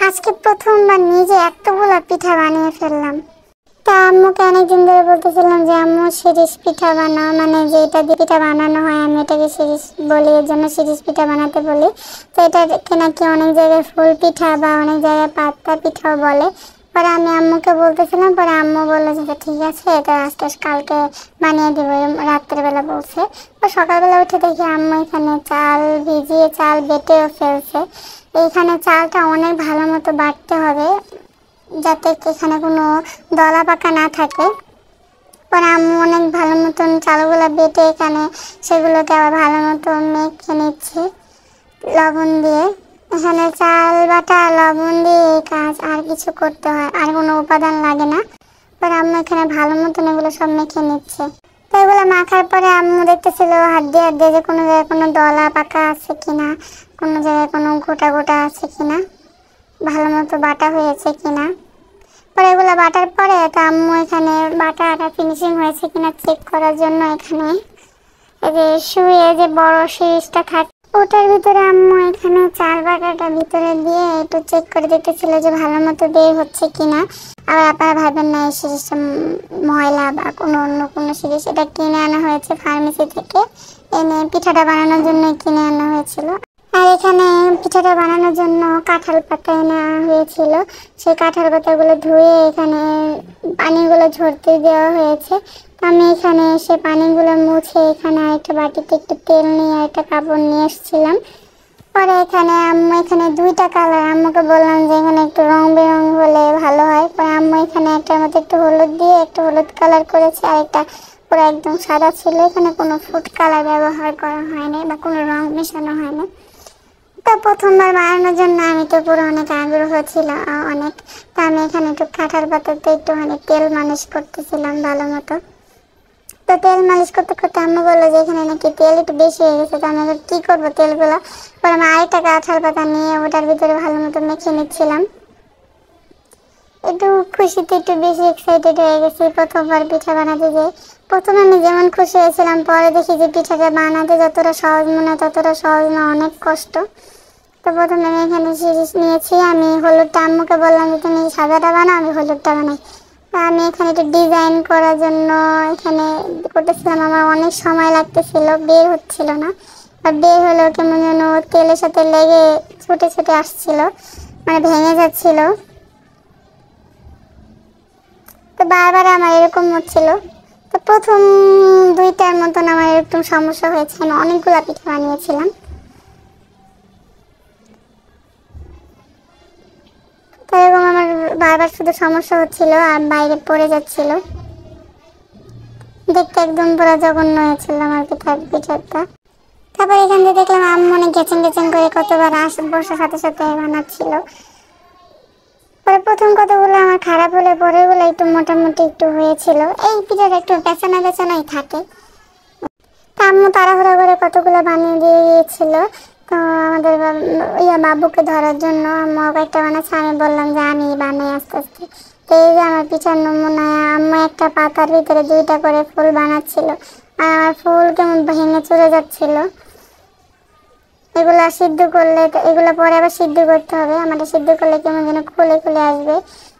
আজকে প্রথমবার নিজে এতগুলা পিঠা বানিয়ে ফেললাম। তা আম্মুকে অনেকদিন ধরে বলতেছিলাম যে আম্মু শিরিষ পিঠা বানাও, মানে যেটা দিয়ে পিঠা বানানো হয় আমি এটাকে শিরিষ বলি, এর জন্য শিরিষ পিঠা বানাতে বলি। তো এটাকে নাকি অনেক জায়গায় ফুল পিঠা বা অনেক জায়গায় পাতলা পিঠাও বলে। পরে আমি আম্মুকে বলতেছিলাম, পরে আম্মু বললো যে ঠিক আছে, এটা আস্তে কালকে বানিয়ে দেবো, রাত্রেবেলা বলছে। তো সকালবেলা উঠে দেখি আম্মু এখানে চাল ভিজিয়ে চাল বেটেও ফেলছে। এইখানে চালটা অনেক ভালো মতো বাটতে হবে যাতে এখানে কোনো দলা পাকা না থাকে। পরে আম্মু অনেক ভালো মতন চালগুলো বেটে এখানে সেগুলোকে আবার ভালো মতো মেখে নিচ্ছে লবণ দিয়ে। এখানে চাল বাটা লবণ দিয়ে এই কাজ, আর কিছু করতে হয়, আর কোনো উপাদান লাগে না। পরে আম্মু এখানে ভালো মতন এগুলো সব মেখে নিচ্ছে। তো এগুলো মাখার পরে আম্মু দেখতেছিল হাত দিয়ে যে কোনো জায়গায় কোনো দলা পাকা আছে কিনা, কোনো জায়গায় কোনো গোটা গোটা আছে কিনা, ভালো মতো বাটা হয়েছে কিনা। পরে এগুলো বাটার পরে তো আম্মু এখানে বাটাটা ফিনিশিং হয়েছে কিনা চেক করার জন্য এখানে এই যে শুয়ে যে বড় শিরিষটা থাকে ওটার ভিতরে আম্মু এখানে চাল বাটাটা ভিতরে দিয়ে একটু চেক করে দেখতেছিল যে ভালো মতো বের হচ্ছে কিনা। আবার আপনারা ভাবেন না এই শিরিষটা ময়লা বা কোনো অন্য কোনো শিরিষ, এটা কিনে আনা হয়েছে ফার্মেসি থেকে, এনে পিঠাটা বানানোর জন্য কিনে আনা হয়েছিল। আর এখানে পিঠাটা বানানোর জন্য কাঁঠাল পাতা এনে হয়েছিল, সেই কাঁঠাল পাতাগুলো ধুয়ে এখানে পানিগুলো ঝরতে দেওয়া হয়েছে। আমি এখানে সে পানিগুলো মুছে এখানে আরেকটা বাটিতে একটু তেল নিয়ে একটা কাপড় নিয়ে এসেছিলাম। পরে এখানে আম্মু এখানে দুইটা কালার, আম্মুকে বললাম যে এখানে একটু রং বেরং হলে ভালো হয়। পরে আম্মু এখানে একটার মধ্যে একটু হলুদ দিয়ে একটু হলুদ কালার করেছে, আর একটা পুরো একদম সাদা ছিল, এখানে কোনো ফুড কালার ব্যবহার করা হয়নি বা কোনো রং মেশানো হয়নি। তো প্রথমবার বানানোর জন্য আমি তো পুরো অনেক আগ্রহ ছিল অনেক। তো আমি এখানে একটু কাঁঠাল পাতাতে একটুখানি তেল মালিশ করতেছিলাম ভালো মতো। তো তেল মালিশ করতে করতে আম্মু বললো যে এখানে নাকি তেল একটু বেশি হয়ে গেছে। তো আমি এবার কী করবো তেলগুলো, পরে আমি আরেকটা কাঁঠাল পাতা নিয়ে ওটার ভিতরে ভালো মতো মেখে নিচ্ছিলাম। একটু খুশিতে একটু বেশি এক্সাইটেড হয়ে গেছি প্রথমবার পিঠা বানাতে যেয়ে। প্রথমে আমি যেমন খুশি হয়েছিলাম, পরে দেখি যে পিঠাটা বানাতে যতটা সহজ মনে হয় ততটা সহজ না, অনেক কষ্ট। তো প্রথমে আমি এখানে শিরিষ নিয়েছি, আমি হলুদটা আম্মুকে বললাম যে তুমি সাদাটা বানাও, আমি হলুদটা বানাই। আমি এখানে একটু ডিজাইন করার জন্য এখানে করতেছিলাম, আমার অনেক সময় লাগতেছিল, বের হচ্ছিল না। আর বের হলেও কেমন যেন তেলের সাথে লেগে ছুটে ছুটে আসছিল, মানে ভেঙে যাচ্ছিল। তো বারবার আমার এরকম হচ্ছিল। তো প্রথম দুইটার মতন আমার এরকম সমস্যা হয়েছে, আমি অনেকগুলো পিঠা বানিয়েছিলাম। তো এরকম আমার বারবার শুধু সমস্যা হচ্ছিল আর বাইরে পড়ে যাচ্ছিল, দেখতে একদম পুরো জঘন্য হয়েছিল আমার পিঠাটা। তারপর এখান থেকে দেখলাম আম্মু অনেক গেছেন গেছেন করে কতবার বসার সাথে সাথে বানাচ্ছিল। পরে প্রথম কতগুলো আমার খারাপ হলে পরেগুলো একটু মোটামুটি একটু হয়েছিল। এই পিঠাটা একটু বেচানা বেচানাই থাকে। তা আম্মু তাড়াহুড়া করে কতগুলো বানিয়ে দিয়ে গিয়েছিল। তো আমাদের বাবুকে ধরার জন্য আম্মু একটা বানাচ্ছে, আমি বললাম যে আমি বানাই আস্তে আস্তে। তো এই যে আমার পিঠার নমুনায় আম্মু একটা পাতার ভিতরে দুইটা করে ফুল বানাচ্ছিল, আর আমার ফুল কেমন ভেঙে চলে যাচ্ছিল। এগুলা সিদ্ধ করলে, এগুলো পরে আবার সিদ্ধ করতে হবে, আমাদের সিদ্ধ করলে কেমন যেন খুলে খুলে আসবে,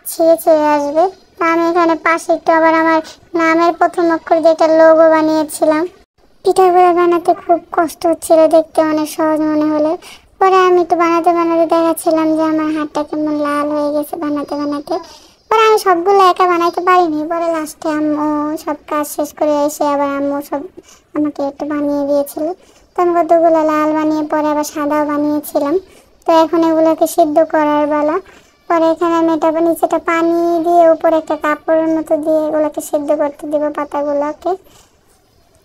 ছিঁড়ে ছিঁড়ে আসবে। তা আমি এখানে পাশে একটু আবার আমার নামের প্রথম অক্ষর দিয়ে একটা লোগো বানিয়েছিলাম। পিঠাগুলো বানাতে খুব কষ্ট হচ্ছিল, দেখতে অনেক সহজ মনে হলে। পরে আমি একটু বানাতে বানাতে দেখাচ্ছিলাম যে আমার হাতটা কেমন লাল হয়ে গেছে বানাতে বানাতে। পরে আমি সবগুলো একা বানাইতে পারিনি, পরে লাস্টে আম্মু সব কাজ শেষ করে এসে আবার আম্মু সব আমাকে একটু বানিয়ে দিয়েছিল। তো আমি কতগুলো লাল বানিয়ে পরে আবার সাদাও বানিয়েছিলাম। তো এখন এগুলোকে সিদ্ধ করার বেলা। পরে এখানে আমি এটা নিচেটা পানি দিয়ে উপরে একটা কাপড়ের মতো দিয়ে এগুলোকে সিদ্ধ করতে দিব, পাতাগুলোকে।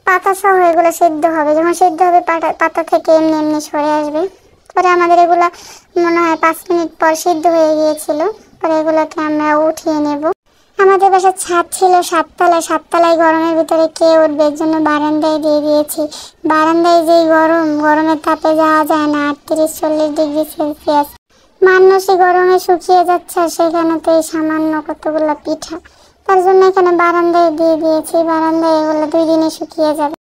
পাতা সহ এগুলো সিদ্ধ হবে, যখন সিদ্ধ হবে পাতা থেকে এমনি এমনি সরে আসবে। পরে আমাদের এগুলা মনে হয় 5 মিনিট পর সিদ্ধ হয়ে গিয়েছিল। পরে এগুলোকে আমরা উঠিয়ে নেব। আমাদের বাসার ছাদ ছিল 7 তলায়, 7 তলায় গরমের ভিতরে কে উঠবে, এর জন্য বারান্দায় দিয়ে দিয়েছি। বারান্দায় যেই গরমের তাপে যাওয়া যায় না, 38-40 ডিগ্রি সেলসিয়াস। মানুষই গরমে শুকিয়ে যাচ্ছে, আর সেখানে তো এই সামান্য কতগুলো পিঠা, তার জন্য এখানে বারান্দায় দিয়ে দিয়েছি। বারান্দায় এগুলো 2 দিনে শুকিয়ে যাবে।